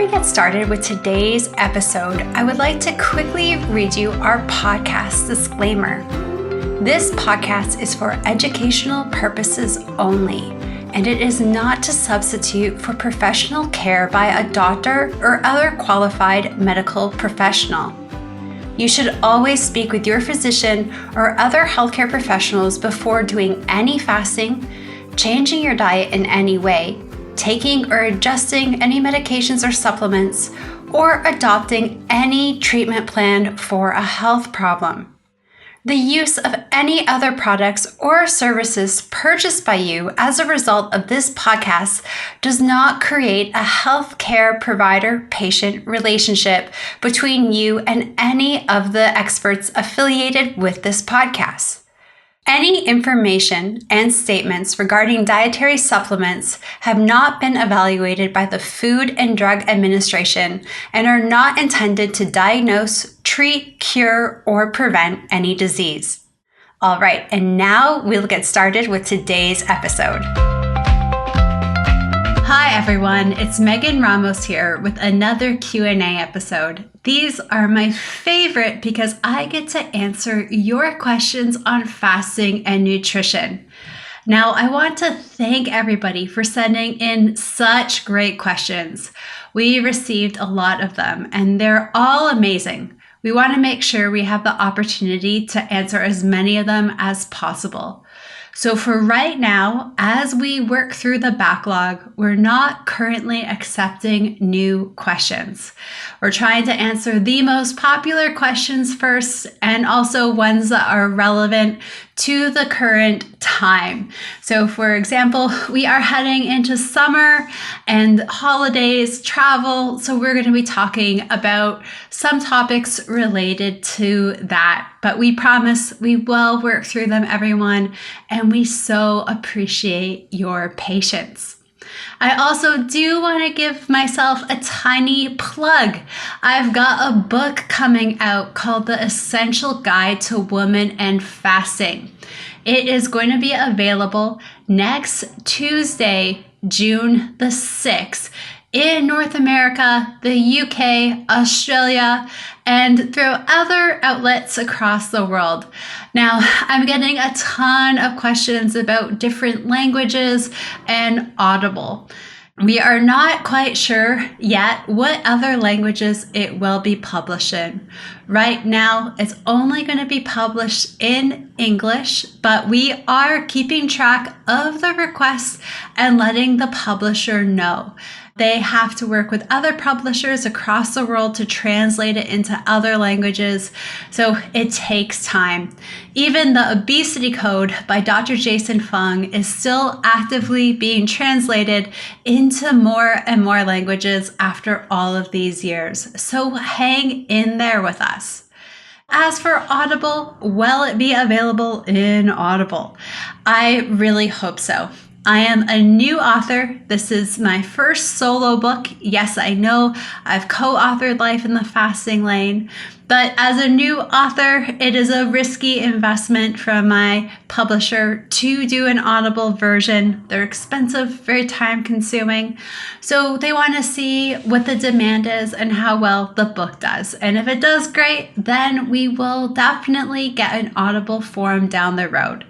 we get started with today's episode, I would like to quickly read you our podcast disclaimer. This podcast is for educational purposes only, and it is not to substitute for professional care by a doctor or other qualified medical professional. You should always speak with your physician or other healthcare professionals before doing any fasting, changing your diet in any way, taking or adjusting any medications or supplements, or adopting any treatment plan for a health problem. The use of any other products or services purchased by you as a result of this podcast does not create a healthcare provider-patient relationship between you and any of the experts affiliated with this podcast. Any information and statements regarding dietary supplements have not been evaluated by the Food and Drug Administration and are not intended to diagnose, treat, cure, or prevent any disease. All right, and now we'll get started with today's episode. Hi everyone, it's Megan Ramos here with another Q&A episode. These are my favorite because I get to answer your questions on fasting and nutrition. Now, I want to thank everybody for sending in such great questions. We received a lot of them and they're all amazing. We want to make sure we have the opportunity to answer as many of them as possible. So for right now, as we work through the backlog, we're not currently accepting new questions. We're trying to answer the most popular questions first and also ones that are relevant to the current time. So for example, we are heading into summer and holidays, travel. So we're going to be talking about some topics related to that. But we promise we will work through them, everyone. And we so appreciate your patience. I also do want to give myself a tiny plug. I've got a book coming out called The Essential Guide to Women and Fasting. It is going to be available next Tuesday, June the 6th, in North America, the UK, Australia, and through other outlets across the world. Now, I'm getting a ton of questions about different languages and Audible. We are not quite sure yet what other languages it will be published in. Right now, it's only going to be published in English, but we are keeping track of the requests and letting the publisher know. They have to work with other publishers across the world to translate it into other languages, so it takes time. Even the Obesity Code by Dr. Jason Fung is still actively being translated into more and more languages after all of these years. So hang in there with us. As for Audible, will it be available in Audible? I really hope so. I am a new author. This is my first solo book. Yes, I know I've co-authored Life in the Fasting Lane, but as a new author, it is a risky investment from my publisher to do an Audible version. They're expensive, very time consuming. So they want to see what the demand is and how well the book does. And if it does great, then we will definitely get an Audible form down the road.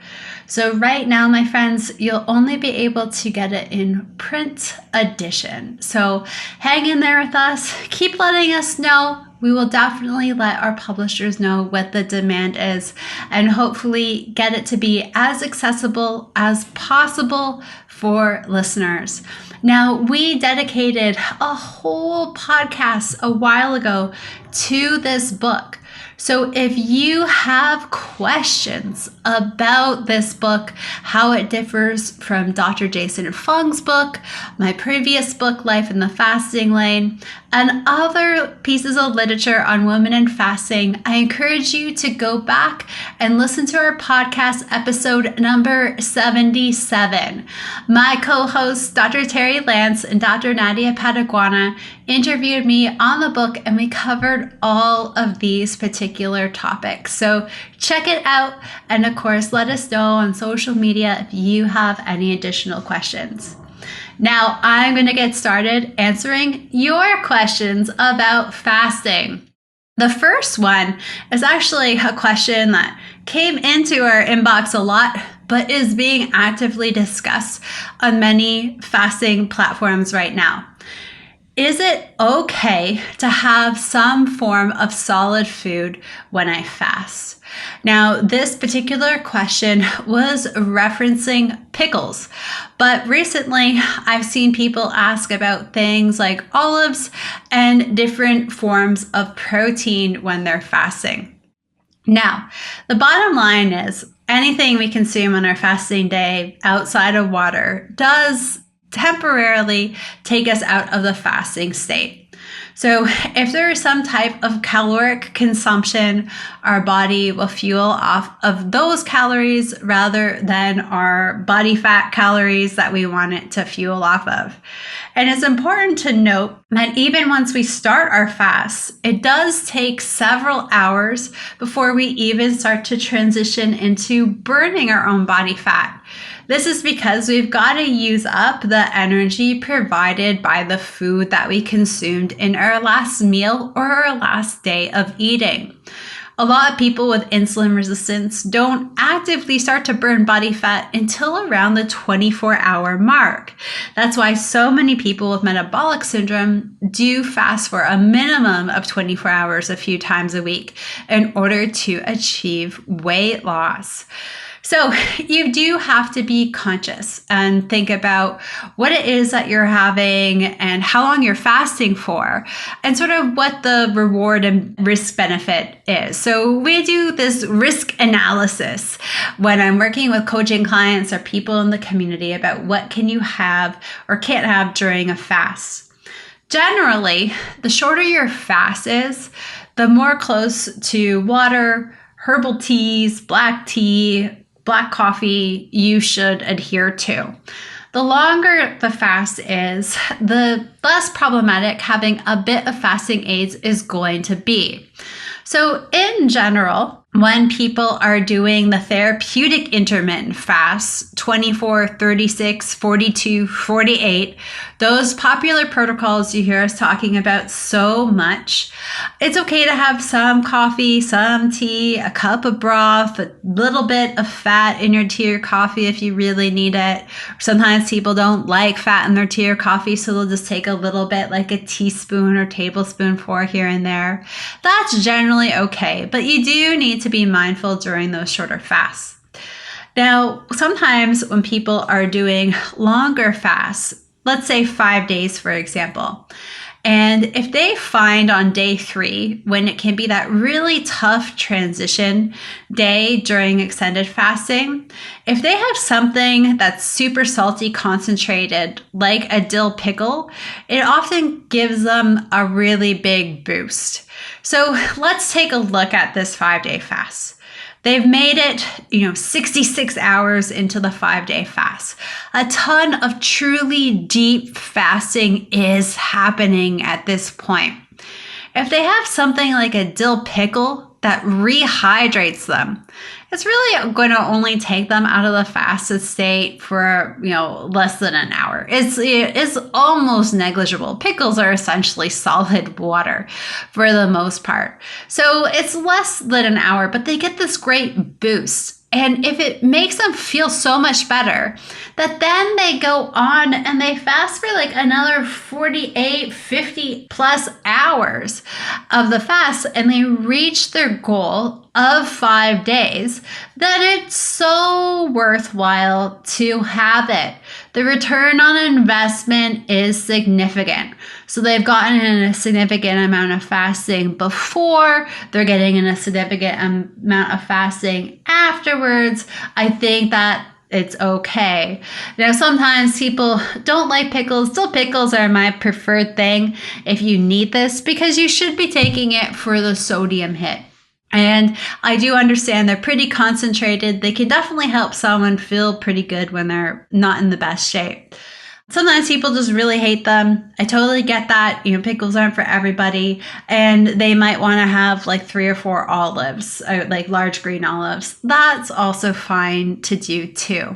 So right now, my friends, you'll only be able to get it in print edition. So hang in there with us. Keep letting us know. We will definitely let our publishers know what the demand is and hopefully get it to be as accessible as possible for listeners. Now, we dedicated a whole podcast a while ago to this book. So if you have questions about this book, how it differs from Dr. Jason Fung's book, my previous book, Life in the Fasting Lane, and other pieces of literature on women and fasting, I encourage you to go back and listen to our podcast episode number 77. My co-hosts, Dr. Terry Lance and Dr. Nadia Pataguana, interviewed me on the book and we covered all of these particular topics. So check it out. And of course, let us know on social media if you have any additional questions. Now I'm going to get started answering your questions about fasting. The first one is actually a question that came into our inbox a lot, but is being actively discussed on many fasting platforms right now. Is it okay to have some form of solid food when I fast? Now, this particular question was referencing pickles, but recently I've seen people ask about things like olives and different forms of protein when they're fasting. Now, the bottom line is anything we consume on our fasting day outside of water does temporarily take us out of the fasting state. So if there is some type of caloric consumption, our body will fuel off of those calories rather than our body fat calories that we want it to fuel off of. And it's important to note that even once we start our fast, it does take several hours before we even start to transition into burning our own body fat. This is because we've got to use up the energy provided by the food that we consumed in our last meal or our last day of eating. A lot of people with insulin resistance don't actively start to burn body fat until around the 24-hour mark. That's why so many people with metabolic syndrome do fast for a minimum of 24 hours a few times a week in order to achieve weight loss. So you do have to be conscious and think about what it is that you're having and how long you're fasting for and sort of what the reward and risk benefit is. So we do this risk analysis when I'm working with coaching clients or people in the community about what can you have or can't have during a fast. Generally, the shorter your fast is, the more close to water, herbal teas, black tea, black coffee you should adhere to. The longer the fast is, the less problematic having a bit of fasting aids is going to be. So in general, when people are doing the therapeutic intermittent fasts, 24, 36, 42, 48, those popular protocols you hear us talking about so much, it's okay to have some coffee, some tea, a cup of broth, a little bit of fat in your tea or coffee if you really need it. Sometimes people don't like fat in their tea or coffee, so they'll just take a little bit, like a teaspoon or tablespoon here and there. That's generally okay, but you do need to be mindful during those shorter fasts. Now, sometimes when people are doing longer fasts, let's say 5 days, for example, and if they find on day 3, when it can be that really tough transition day during extended fasting, if they have something that's super salty concentrated, like a dill pickle, it often gives them a really big boost. So let's take a look at this 5-day fast. They've made it, 66 hours into the 5-day fast. A ton of truly deep fasting is happening at this point. If they have something like a dill pickle that rehydrates them, it's really going to only take them out of the fasted state for, less than an hour. It's almost negligible. Pickles are essentially solid water for the most part. So it's less than an hour, but they get this great boost. And if it makes them feel so much better, that then they go on and they fast for like another 48, 50 plus hours of the fast, and they reach their goal of 5 days, then it's so worthwhile to have it. The return on investment is significant. So they've gotten in a significant amount of fasting before, they're getting in a significant amount of fasting afterwards. I think that it's okay. Now, sometimes people don't like pickles. Dill pickles are my preferred thing if you need this, because you should be taking it for the sodium hit. And I do understand they're pretty concentrated. They can definitely help someone feel pretty good when they're not in the best shape. Sometimes people just really hate them. I totally get that. Pickles aren't for everybody. And they might want to have like 3 or 4 olives, like large green olives. That's also fine to do too.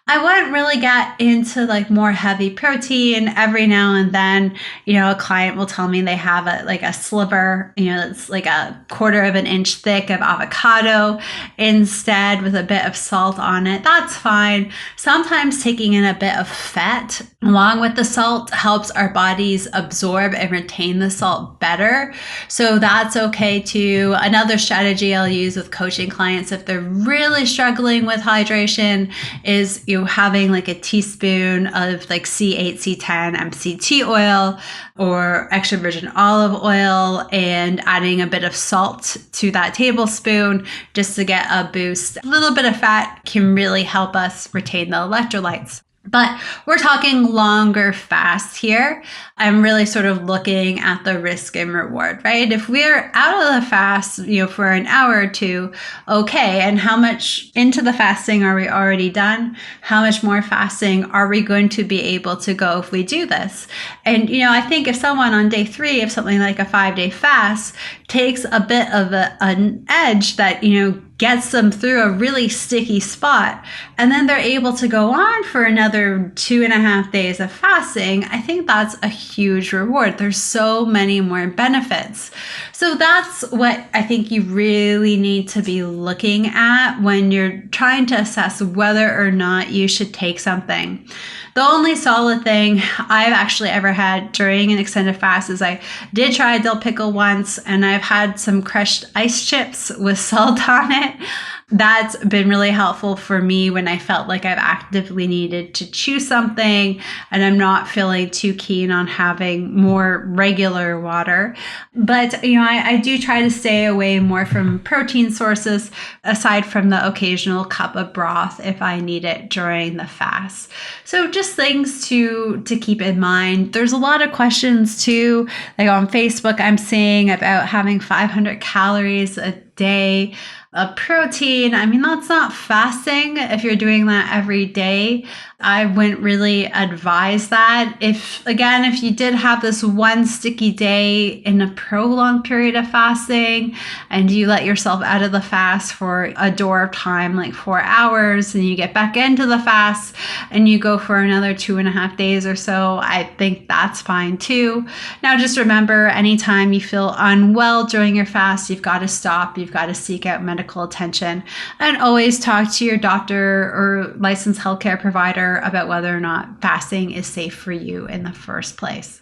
I wouldn't really get into like more heavy protein. Every now and then, a client will tell me they have a sliver, it's like a quarter of an inch thick of avocado instead with a bit of salt on it. That's fine. Sometimes taking in a bit of fat along with the salt helps our bodies absorb and retain the salt better. So that's okay too. Another strategy I'll use with coaching clients if they're really struggling with hydration is having like a teaspoon of like C8, C10, MCT oil or extra virgin olive oil and adding a bit of salt to that tablespoon just to get a boost. A little bit of fat can really help us retain the electrolytes. But we're talking longer fasts here. I'm really sort of looking at the risk and reward, right? If we're out of the fast, for an hour or two, okay. And how much into the fasting are we already done? How much more fasting are we going to be able to go if we do this? And, I think if someone on day 3 of something like a 5-day fast takes a bit of an edge that, gets them through a really sticky spot, and then they're able to go on for another 2.5 days of fasting, I think that's a huge reward. There's so many more benefits. So that's what I think you really need to be looking at when you're trying to assess whether or not you should take something. The only solid thing I've actually ever had during an extended fast is I did try a dill pickle once, and I've had some crushed ice chips with salt on it. That's been really helpful for me when I felt like I've actively needed to chew something and I'm not feeling too keen on having more regular water. But, I do try to stay away more from protein sources aside from the occasional cup of broth if I need it during the fast. So just things to keep in mind. There's a lot of questions too, like on Facebook I'm seeing about having 500 calories a day of protein. I mean, that's not fasting if you're doing that every day. I wouldn't really advise that. If you did have this one sticky day in a prolonged period of fasting and you let yourself out of the fast for a door of time, like 4 hours, and you get back into the fast and you go for another 2.5 days or so, I think that's fine too. Now, just remember, anytime you feel unwell during your fast, you've got to stop. You've got to seek out medical attention and always talk to your doctor or licensed healthcare provider about whether or not fasting is safe for you in the first place.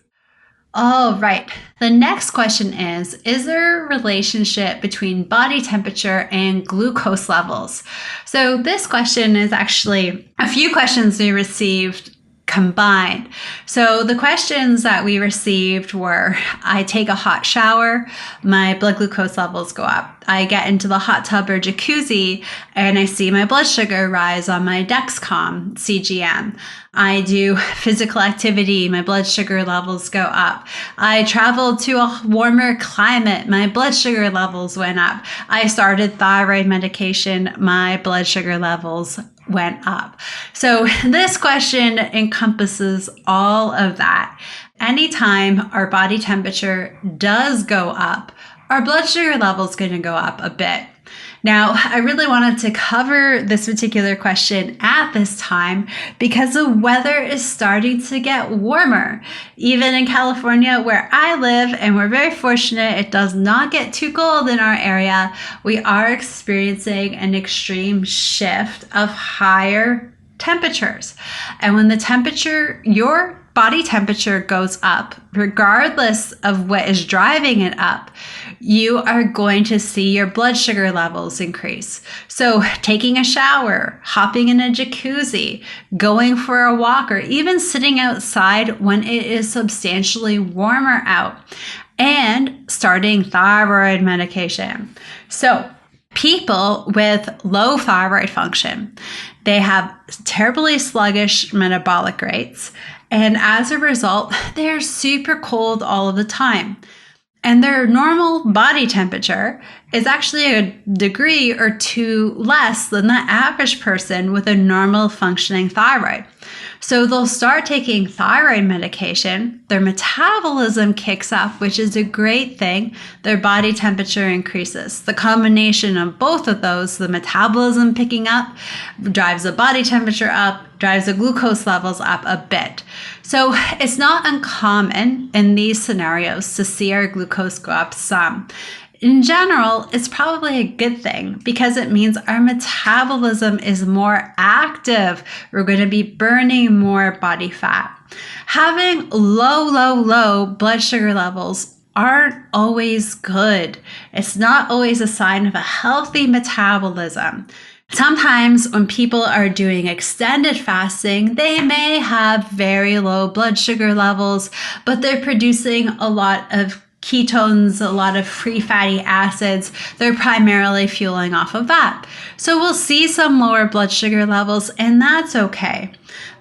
All right. The next question is there a relationship between body temperature and glucose levels? So this question is actually a few questions we received combined. So the questions that we received were, I take a hot shower, my blood glucose levels go up. I get into the hot tub or jacuzzi and I see my blood sugar rise on my Dexcom CGM. I do physical activity, my blood sugar levels go up. I traveled to a warmer climate, my blood sugar levels went up. I started thyroid medication, my blood sugar levels went up. So this question encompasses all of that. Anytime our body temperature does go up, our blood sugar level is going to go up a bit. Now, I really wanted to cover this particular question at this time because the weather is starting to get warmer. Even in California, where I live, and we're very fortunate, it does not get too cold in our area, we are experiencing an extreme shift of higher temperatures. And when your body temperature goes up, regardless of what is driving it up, you are going to see your blood sugar levels increase. So taking a shower, hopping in a jacuzzi, going for a walk, or even sitting outside when it is substantially warmer out, and starting thyroid medication. So people with low thyroid function, they have terribly sluggish metabolic rates. And as a result, they're super cold all of the time. And their normal body temperature is actually a degree or two less than the average person with a normal functioning thyroid. So they'll start taking thyroid medication, their metabolism kicks up, which is a great thing, their body temperature increases. The combination of both of those, the metabolism picking up, drives the body temperature up, drives the glucose levels up a bit. So it's not uncommon in these scenarios to see our glucose go up some. In general, it's probably a good thing because it means our metabolism is more active. We're going to be burning more body fat. Having low blood sugar levels aren't always good. It's not always a sign of a healthy metabolism. Sometimes when people are doing extended fasting, they may have very low blood sugar levels, but they're producing a lot of ketones, a lot of free fatty acids. They're primarily fueling off of that. So we'll see some lower blood sugar levels, and that's okay.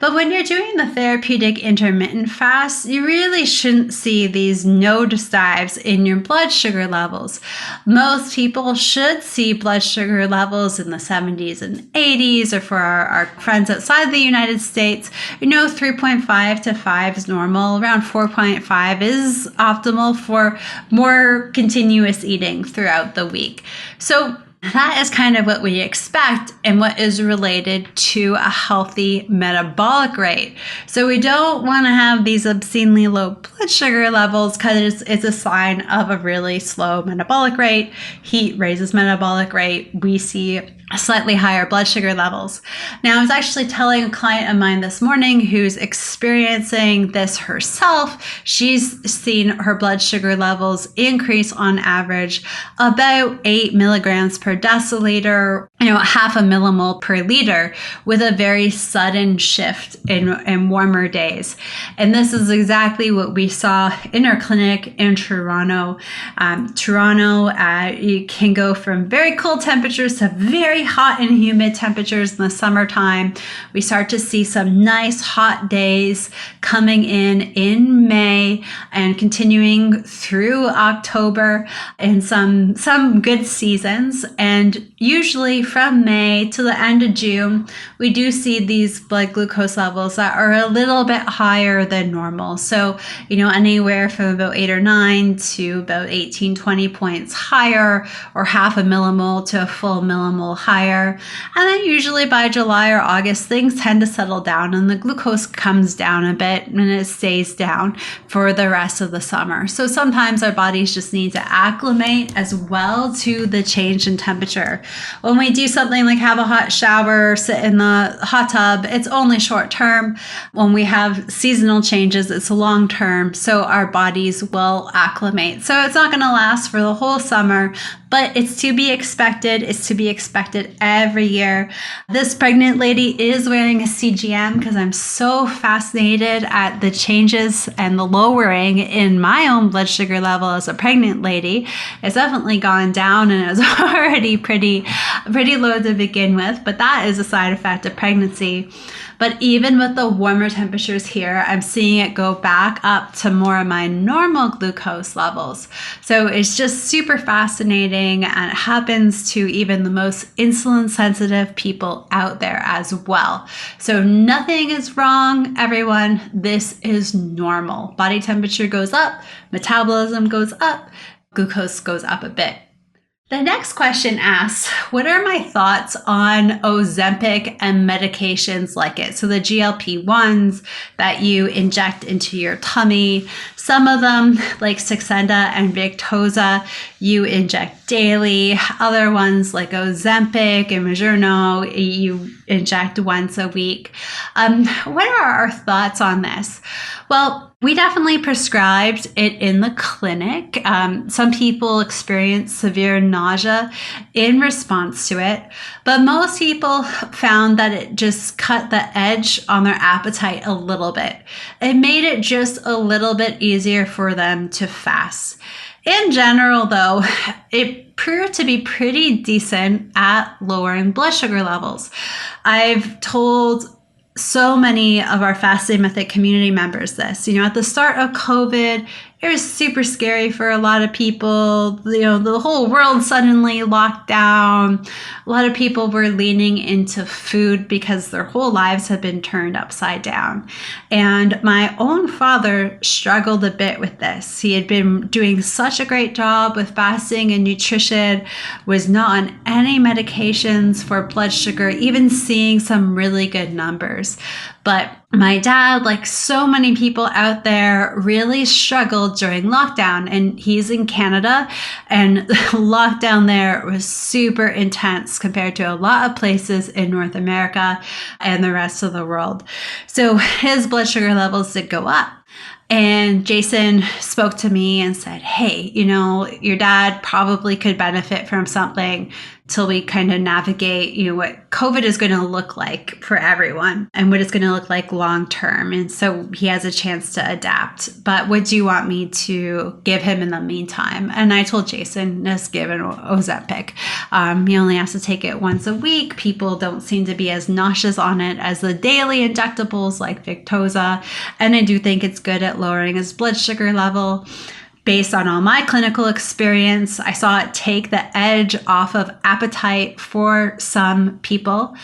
But when you're doing the therapeutic intermittent fast, you really shouldn't see these nosedives in your blood sugar levels. Most people should see blood sugar levels in the 70s and 80s, or for our friends outside the United States, 3.5 to 5 is normal. Around 4.5 is optimal for more continuous eating throughout the week. So that is kind of what we expect and what is related to a healthy metabolic rate. So we don't want to have these obscenely low blood sugar levels because it's a sign of a really slow metabolic rate. Heat raises metabolic rate. We see slightly higher blood sugar levels. Now, I was actually telling a client of mine this morning who's experiencing this herself. She's seen her blood sugar levels increase on average about 8 milligrams per deciliter, half a millimole per liter, with a very sudden shift in warmer days. And this is exactly what we saw in our clinic in Toronto. You can go from very cold temperatures to very hot and humid temperatures in the summertime. We start to see some nice hot days coming in May and continuing through October, and some good seasons. And usually from May to the end of June, we do see these blood glucose levels that are a little bit higher than normal. So, anywhere from about 8 or 9 to about 18, 20 points higher, or half a millimole to a full millimole higher. And then usually by July or August, things tend to settle down and the glucose comes down a bit and it stays down for the rest of the summer. So sometimes our bodies just need to acclimate as well to the change in temperature. When we do something like have a hot shower, sit in the hot tub, it's only short term. When we have seasonal changes, it's long term. So our bodies will acclimate. So it's not going to last for the whole summer, but it's to be expected. It's to be expected every year. This pregnant lady is wearing a CGM because I'm so fascinated at the changes and the lowering in my own blood sugar level as a pregnant lady. It's definitely gone down and it was already pretty low to begin with, but that is a side effect of pregnancy. But even with the warmer temperatures here, I'm seeing it go back up to more of my normal glucose levels. So it's just super fascinating, and it happens to even the most insulin sensitive people out there as well. So nothing is wrong, everyone. This is normal. Body temperature goes up, metabolism goes up, glucose goes up a bit. The next question asks, what are my thoughts on Ozempic and medications like it? So the GLP-1s that you inject into your tummy, some of them like Saxenda and Victoza, you inject daily. Other ones like Ozempic and Mounjaro, you inject once a week. What are our thoughts on this? Well, we definitely prescribed it in the clinic. Some people experience severe nausea in response to it, but most people found that it just cut the edge on their appetite a little bit. It made it just a little bit easier for them to fast. In general, though, it proved to be pretty decent at lowering blood sugar levels. I've told so many of our Fasting Method community members this. At the start of COVID, it was super scary for a lot of people. The whole world suddenly locked down. A lot of people were leaning into food because their whole lives had been turned upside down. And my own father struggled a bit with this. He had been doing such a great job with fasting and nutrition, was not on any medications for blood sugar, even seeing some really good numbers. But my dad, like so many people out there, really struggled during lockdown, and he's in Canada, and lockdown there was super intense compared to a lot of places in North America and the rest of the world. So his blood sugar levels did go up. And Jason spoke to me and said, hey, your dad probably could benefit from something till we kind of navigate, what COVID is going to look like for everyone and what it's going to look like long term. And so he has a chance to adapt. But would you want me to give him in the meantime? And I told Jason, just give him Ozempic. He only has to take it once a week. People don't seem to be as nauseous on it as the daily injectables like Victoza. And I do think it's good at lowering his blood sugar level. Based on all my clinical experience, I saw it take the edge off of appetite for some people.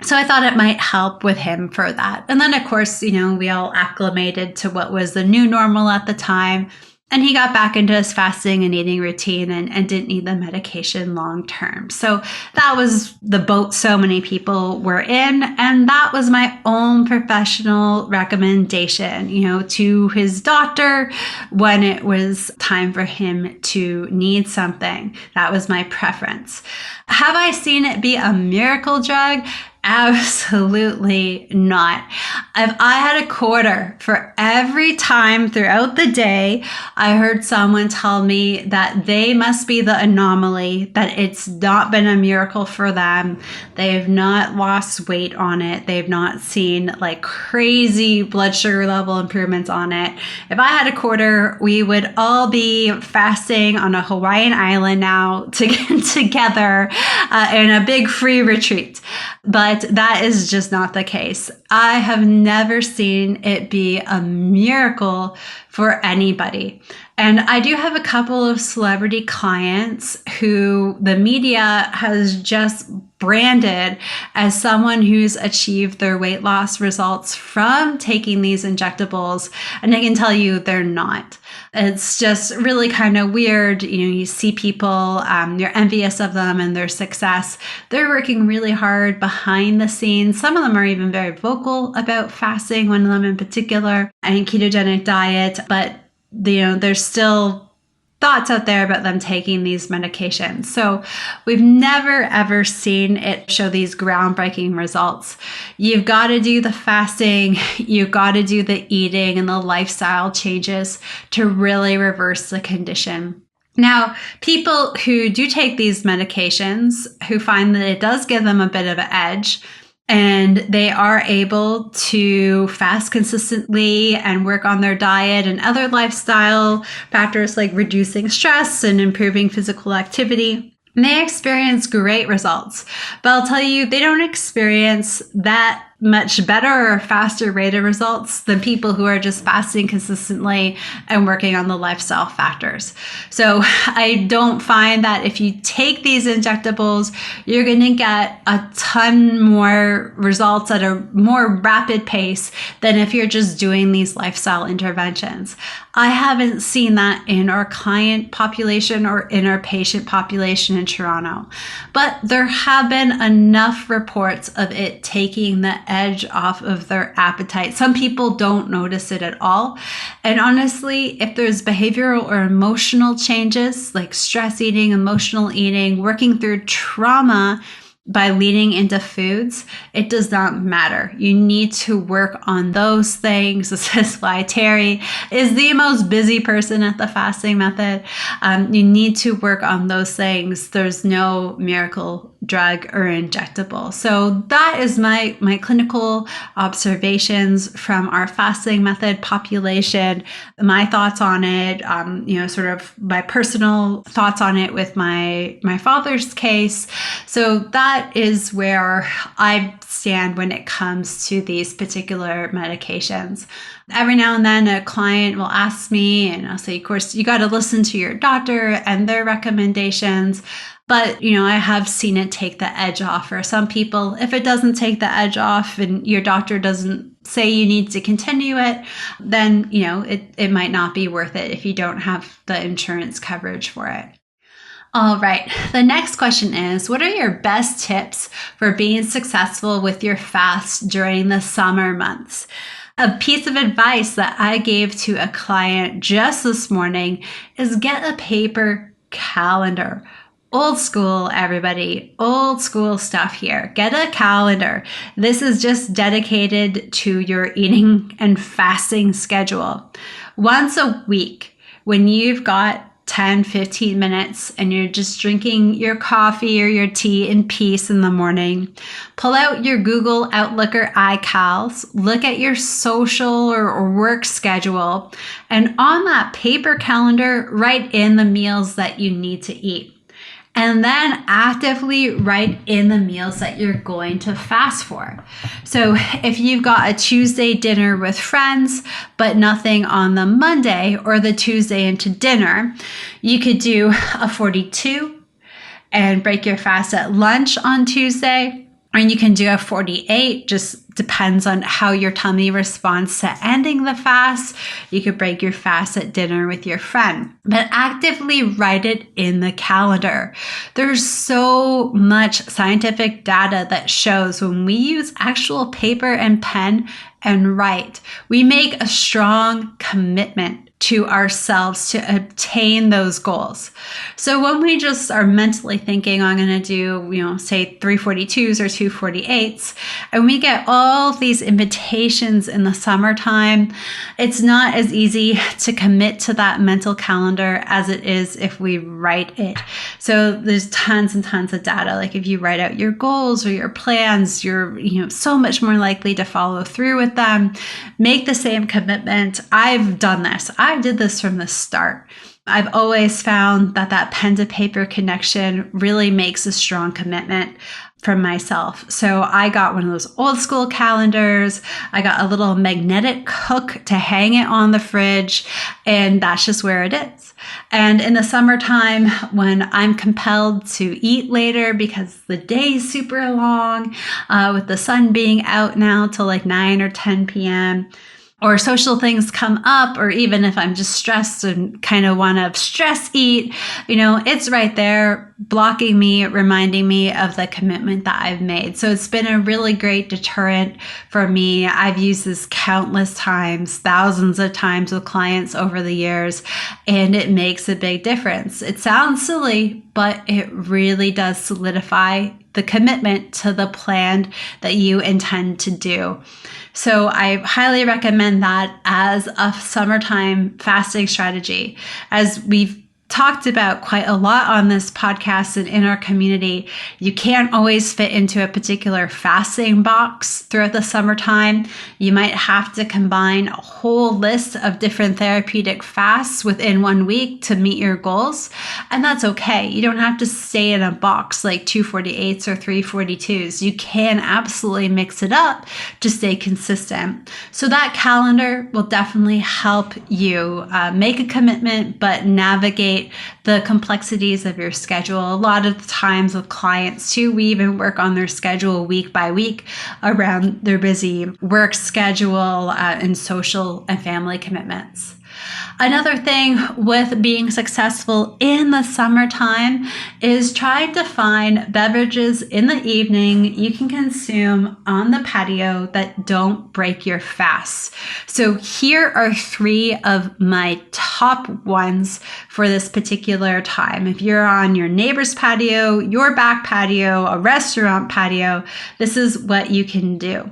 So I thought it might help with him for that. And then, of course, we all acclimated to what was the new normal at the time. And he got back into his fasting and eating routine and didn't need the medication long term. So that was the boat so many people were in. And that was my own professional recommendation, to his doctor when it was time for him to need something. That was my preference. Have I seen it be a miracle drug? Absolutely not. If I had a quarter for every time throughout the day I heard someone tell me that they must be the anomaly, that it's not been a miracle for them, they've not lost weight on it, they've not seen like crazy blood sugar level improvements on it. If I had a quarter, we would all be fasting on a Hawaiian island now to get together in a big free retreat. But that is just not the case. I have never seen it be a miracle for anybody. And I do have a couple of celebrity clients who the media has just branded as someone who's achieved their weight loss results from taking these injectables. And I can tell you they're not. It's just really kind of weird. You see people, you're envious of them and their success. They're working really hard behind the scenes. Some of them are even very vocal about fasting, one of them in particular, and ketogenic diet. But there's still thoughts out there about them taking these medications. So we've never, ever seen it show these groundbreaking results. You've got to do the fasting, you've got to do the eating and the lifestyle changes to really reverse the condition. Now, people who do take these medications, who find that it does give them a bit of an edge, and they are able to fast consistently and work on their diet and other lifestyle factors like reducing stress and improving physical activity, they experience great results. But I'll tell you, they don't experience that much better or faster rate of results than people who are just fasting consistently and working on the lifestyle factors. So I don't find that if you take these injectables, you're going to get a ton more results at a more rapid pace than if you're just doing these lifestyle interventions. I haven't seen that in our client population or in our patient population in Toronto, but there have been enough reports of it taking the edge off of their appetite. Some people don't notice it at all. And honestly, if there's behavioral or emotional changes like stress eating, emotional eating, working through trauma by leaning into foods, it does not matter. You need to work on those things. This is why Terry is the most busy person at the fasting method. You need to work on those things. There's no miracle drug or injectable. So that is my clinical observations from our fasting method population, my thoughts on it, sort of my personal thoughts on it with my father's case. So that is where I stand when it comes to these particular medications. Every now and then a client will ask me, and I'll say, of course, you got to listen to your doctor and their recommendations. But, I have seen it take the edge off for some people. If it doesn't take the edge off and your doctor doesn't say you need to continue it, then, it might not be worth it if you don't have the insurance coverage for it. All right. The next question is, what are your best tips for being successful with your fast during the summer months? A piece of advice that I gave to a client just this morning is get a paper calendar. Old school, everybody. Old school stuff here. Get a calendar. This is just dedicated to your eating and fasting schedule. Once a week, when you've got 10, 15 minutes and you're just drinking your coffee or your tea in peace in the morning, pull out your Google Outlook or iCals, look at your social or work schedule, and on that paper calendar, write in the meals that you need to eat. And then actively write in the meals that you're going to fast for. So if you've got a Tuesday dinner with friends, but nothing on the Monday or the Tuesday into dinner, you could do a 42 and break your fast at lunch on Tuesday. Or you can do a 48, just depends on how your tummy responds to ending the fast. You could break your fast at dinner with your friend, but actively write it in the calendar. There's so much scientific data that shows when we use actual paper and pen and write, we make a strong commitment to ourselves to obtain those goals. So when we just are mentally thinking, I'm going to do, say 342s or 248s, and we get all these invitations in the summertime, it's not as easy to commit to that mental calendar as it is if we write it. So there's tons and tons of data. Like if you write out your goals or your plans, you're, so much more likely to follow through with them. Make the same commitment. I've done this. I did this from the start. I've always found that pen to paper connection really makes a strong commitment from myself. So I got one of those old school calendars. I got a little magnetic hook to hang it on the fridge, and that's just where it is. And in the summertime, when I'm compelled to eat later because the day's super long, with the sun being out now till like 9 or 10 p.m., or social things come up, or even if I'm just stressed and kind of want to stress eat, it's right there blocking me, reminding me of the commitment that I've made. So it's been a really great deterrent for me. I've used this countless times, thousands of times with clients over the years, and it makes a big difference. It sounds silly, but it really does solidify the commitment to the plan that you intend to do. So I highly recommend that as a summertime fasting strategy. As we've talked about quite a lot on this podcast and in our community, you can't always fit into a particular fasting box throughout the summertime. You might have to combine a whole list of different therapeutic fasts within 1 week to meet your goals. And that's okay. You don't have to stay in a box like 248s or 342s. You can absolutely mix it up to stay consistent. So that calendar will definitely help you make a commitment, but navigate the complexities of your schedule. A lot of the times with clients too, we even work on their schedule week by week around their busy work schedule and social and family commitments. Another thing with being successful in the summertime is trying to find beverages in the evening you can consume on the patio that don't break your fast. So here are 3 of my top ones for this particular time. If you're on your neighbor's patio, your back patio, a restaurant patio, this is what you can do.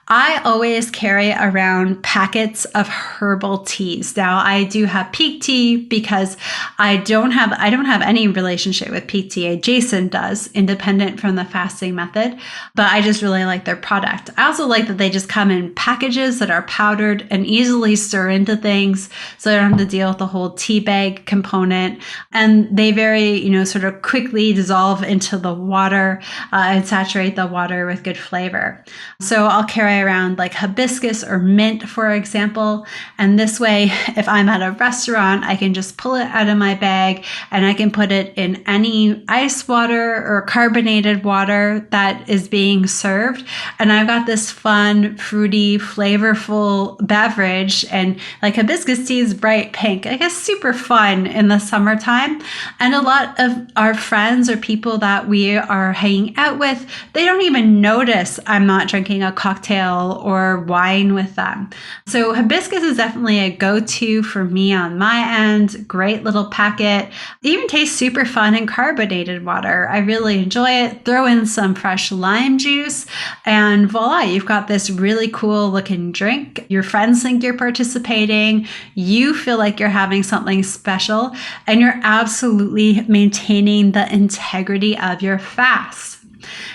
I always carry around packets of herbal teas. Now, I do have peak tea because I don't have any relationship with peak tea. Jason does, independent from the fasting method, but I just really like their product. I also like that they just come in packages that are powdered and easily stir into things, so I don't have to deal with the whole tea bag component. And they very, sort of quickly dissolve into the water and saturate the water with good flavor. So I'll carry around like hibiscus or mint, for example. And this way, if I'm at a restaurant, I can just pull it out of my bag and I can put it in any ice water or carbonated water that is being served. And I've got this fun, fruity, flavorful beverage. And like hibiscus tea is bright pink. I guess super fun in the summertime. And a lot of our friends or people that we are hanging out with, they don't even notice I'm not drinking a cocktail or wine with them. So hibiscus is definitely a go-to for me on my end. Great little packet. Even tastes super fun in carbonated water. I really enjoy it. Throw in some fresh lime juice and voila, you've got this really cool looking drink. Your friends think you're participating. You feel like you're having something special and you're absolutely maintaining the integrity of your fast.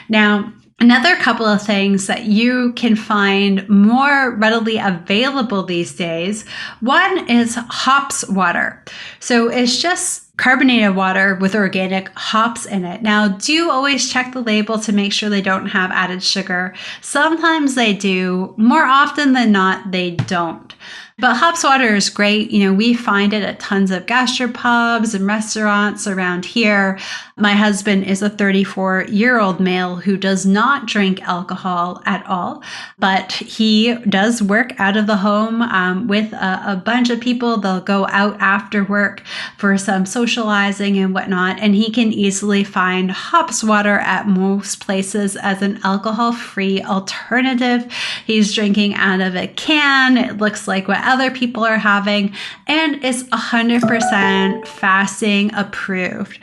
Now, another couple of things that you can find more readily available these days, one is hops water. So it's just carbonated water with organic hops in it. Now, do always check the label to make sure they don't have added sugar. Sometimes they do. More often than not, they don't. But hops water is great. We find it at tons of gastropubs and restaurants around here. My husband is a 34-year-old male who does not drink alcohol at all, but he does work out of the home with a bunch of people. They'll go out after work for some socializing and whatnot, and he can easily find hops water at most places as an alcohol-free alternative. He's drinking out of a can. It looks like what other people are having, and it's 100% fasting approved.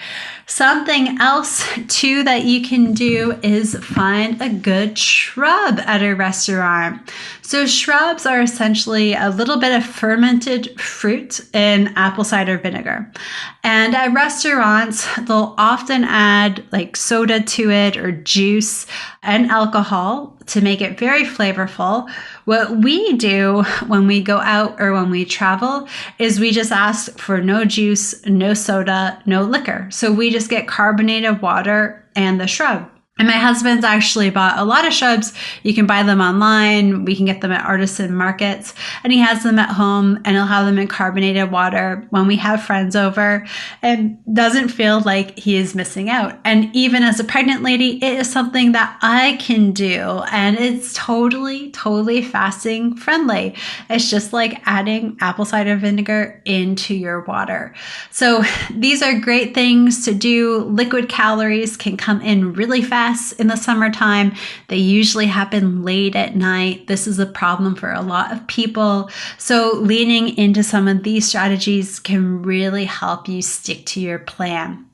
Something else too that you can do is find a good shrub at a restaurant. So shrubs are essentially a little bit of fermented fruit in apple cider vinegar. And at restaurants, they'll often add like soda to it or juice and alcohol to make it very flavorful. What we do when we go out or when we travel is we just ask for no juice, no soda, no liquor. So we just get carbonated water and the shrub. And my husband's actually bought a lot of shrubs. You can buy them online. We can get them at artisan markets. And he has them at home and he'll have them in carbonated water when we have friends over and doesn't feel like he is missing out. And even as a pregnant lady, it is something that I can do. And it's totally, totally fasting friendly. It's just like adding apple cider vinegar into your water. So these are great things to do. Liquid calories can come in really fast. In the summertime. They usually happen late at night. This is a problem for a lot of people. So leaning into some of these strategies can really help you stick to your plan.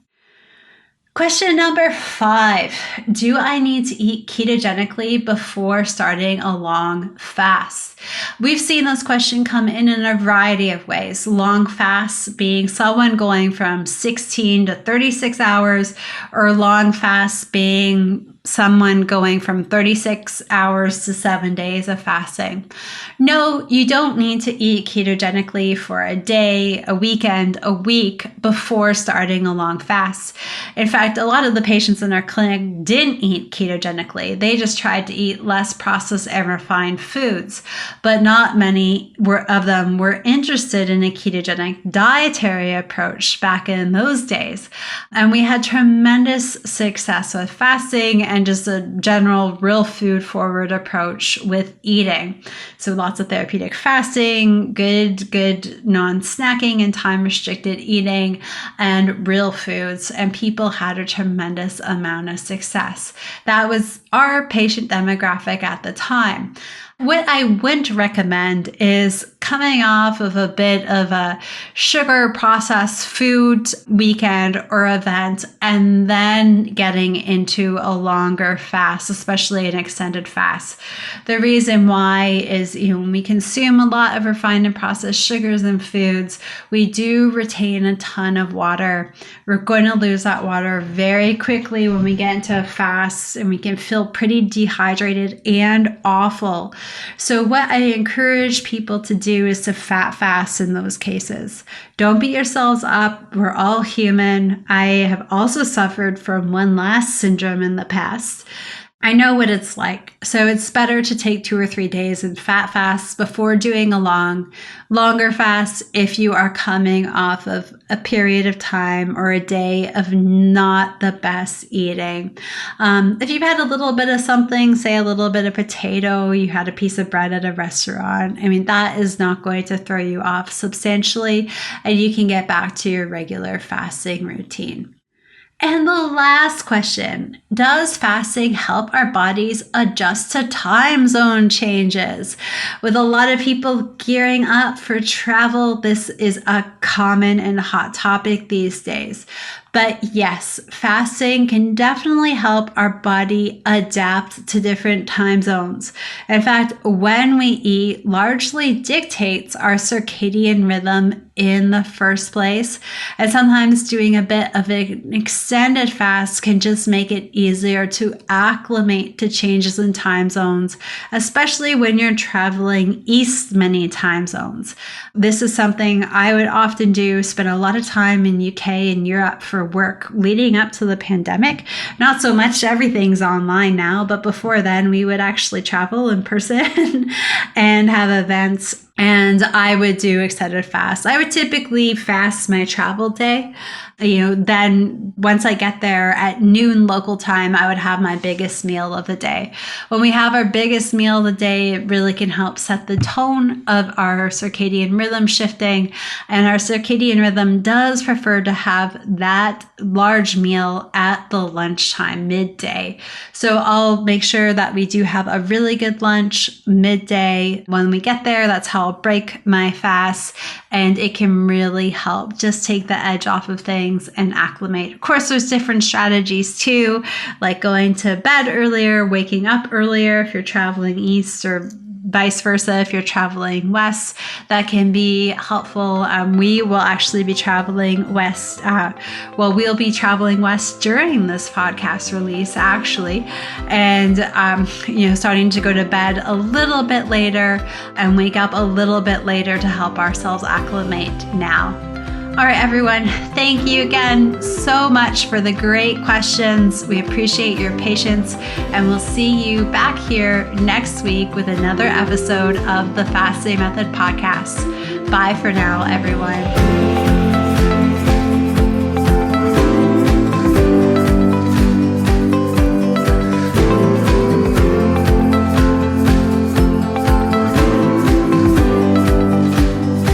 Question number 5, do I need to eat ketogenically before starting a long fast? We've seen this question come in a variety of ways. Long fasts being someone going from 16 to 36 hours, or long fasts being someone going from 36 hours to 7 days of fasting. No, you don't need to eat ketogenically for a day, a weekend, a week before starting a long fast. In fact, a lot of the patients in our clinic didn't eat ketogenically. They just tried to eat less processed and refined foods, but not many of them were interested in a ketogenic dietary approach back in those days. And we had tremendous success with fasting and just a general real food forward approach with eating. So lots of therapeutic fasting, good non-snacking and time restricted eating, and real foods. And people had a tremendous amount of success. That was our patient demographic at the time. What I wouldn't recommend is coming off of a bit of a sugar processed food weekend or event, and then getting into a longer fast, especially an extended fast. The reason why is, when we consume a lot of refined and processed sugars and foods, we do retain a ton of water. We're going to lose that water very quickly when we get into a fast, and we can feel pretty dehydrated and awful. So what I encourage people to do is to fat fast in those cases. Don't beat yourselves up. We're all human. I have also suffered from one last syndrome in the past. I know what it's like. So it's better to take 2 or 3 days and fat fast before doing a longer fast if you are coming off of a period of time or a day of not the best eating. If you've had a little bit of something, say a little bit of potato, you had a piece of bread at a restaurant, that is not going to throw you off substantially, and you can get back to your regular fasting routine. And the last question, does fasting help our bodies adjust to time zone changes? With a lot of people gearing up for travel, this is a common and hot topic these days. But yes, fasting can definitely help our body adapt to different time zones. In fact, when we eat largely dictates our circadian rhythm in the first place. And sometimes doing a bit of an extended fast can just make it easier to acclimate to changes in time zones, especially when you're traveling east many time zones. This is something I would often do, spend a lot of time in UK and Europe for work leading up to the pandemic. Not so much, everything's online now, but before then we would actually travel in person and have events. And I would do extended fasts. I would typically fast my travel day. Then once I get there at noon local time, I would have my biggest meal of the day. When we have our biggest meal of the day, it really can help set the tone of our circadian rhythm shifting. And our circadian rhythm does prefer to have that large meal at the lunchtime, midday. So I'll make sure that we do have a really good lunch midday. When we get there, that's how I'll break my fast. And it can really help just take the edge off of things and acclimate. Of course, there's different strategies too, like going to bed earlier, waking up earlier if you're traveling east, or vice versa if you're traveling west. That can be helpful. We will actually be traveling west. We'll be traveling west during this podcast release, actually, and starting to go to bed a little bit later and wake up a little bit later to help ourselves acclimate now. All right, everyone, thank you again so much for the great questions. We appreciate your patience, and we'll see you back here next week with another episode of the Fasting Method podcast. Bye for now, everyone.